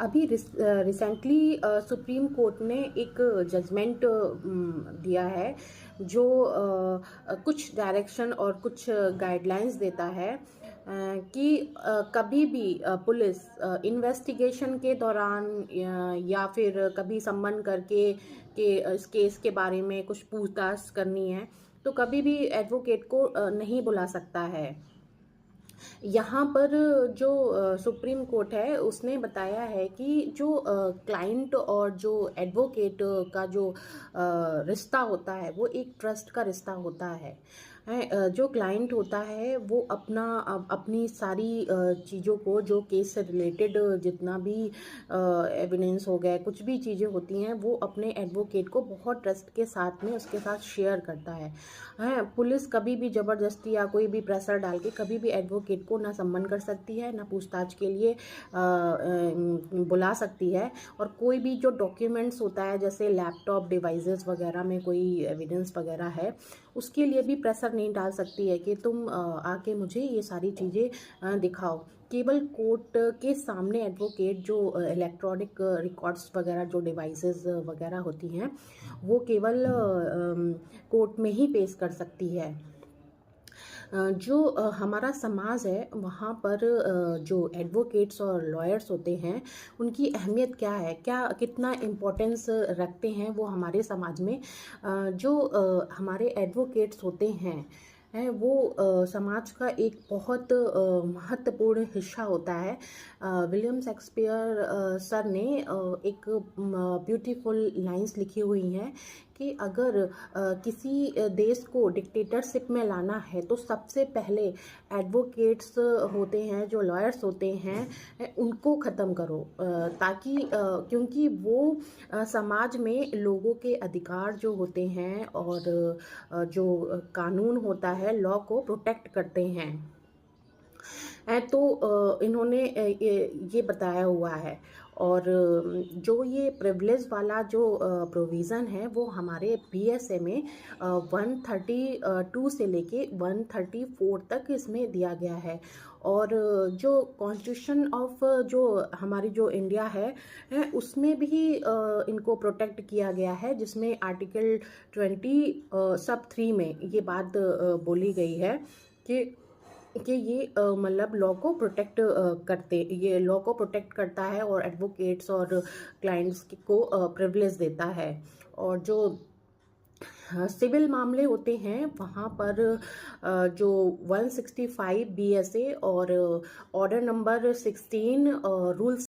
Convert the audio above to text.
अभी recently supreme court ने एक जजमेंट दिया है जो कुछ डायरेक्शन और कुछ गाइडलाइंस देता है कि कभी भी पुलिस इन्वेस्टिगेशन के दौरान या फिर कभी सम्मन करके कि इस केस के बारे में कुछ पूछताछ करनी है तो कभी भी एडवोकेट को नहीं बुला सकता है। यहाँ पर जो सुप्रीम कोर्ट है उसने बताया है कि जो क्लाइंट और जो एडवोकेट का जो रिश्ता होता है वो एक ट्रस्ट का रिश्ता होता है। जो क्लाइंट होता है वो अपनी सारी चीज़ों को जो केस से रिलेटेड जितना भी एविडेंस हो गया कुछ भी चीज़ें होती हैं वो अपने एडवोकेट को बहुत ट्रस्ट के साथ में उसके साथ शेयर करता है। पुलिस कभी भी ज़बरदस्ती या कोई भी प्रेशर डाल के कभी भी एडवोकेट को ना सम्मन कर सकती है ना पूछताछ के लिए बुला सकती है। और कोई भी जो डॉक्यूमेंट्स होता है जैसे लैपटॉप डिवाइसेस वगैरह में कोई एविडेंस वगैरह है उसके लिए भी प्रेशर नहीं डाल सकती है कि तुम आके मुझे ये सारी चीज़ें दिखाओ। केवल कोर्ट के सामने एडवोकेट जो इलेक्ट्रॉनिक रिकॉर्ड्स वगैरह जो डिवाइसेस वगैरह होती हैं वो केवल कोर्ट में ही पेश कर सकती है। जो हमारा समाज है वहाँ पर जो एडवोकेट्स और लॉयर्स होते हैं उनकी अहमियत क्या है, क्या कितना इम्पोर्टेंस रखते हैं वो हमारे समाज में। जो हमारे एडवोकेट्स होते हैं वो समाज का एक बहुत महत्वपूर्ण हिस्सा होता है। विलियम शेक्सपियर सर ने एक ब्यूटीफुल लाइंस लिखी हुई हैं कि अगर किसी देश को डिक्टेटरशिप में लाना है तो सबसे पहले एडवोकेट्स होते हैं जो लॉयर्स होते हैं उनको ख़त्म करो, ताकि क्योंकि वो समाज में लोगों के अधिकार जो होते हैं और जो कानून होता है लॉ को प्रोटेक्ट करते हैं। तो इन्होंने ये बताया हुआ है। और जो ये प्रिविलेज वाला जो प्रोविज़न है वो हमारे बीएसए में 132 से लेके 134 तक इसमें दिया गया है। और जो कॉन्स्टिट्यूशन ऑफ जो हमारी जो इंडिया है उसमें भी इनको प्रोटेक्ट किया गया है, जिसमें आर्टिकल 20 सब 3 में ये बात बोली गई है कि ये मतलब लॉ को प्रोटेक्ट ये लॉ को प्रोटेक्ट करता है और एडवोकेट्स और क्लाइंट्स को प्रिविलेज देता है। और जो सिविल मामले होते हैं वहाँ पर जो 165 बीएसए और ऑर्डर नंबर 16 रूल्स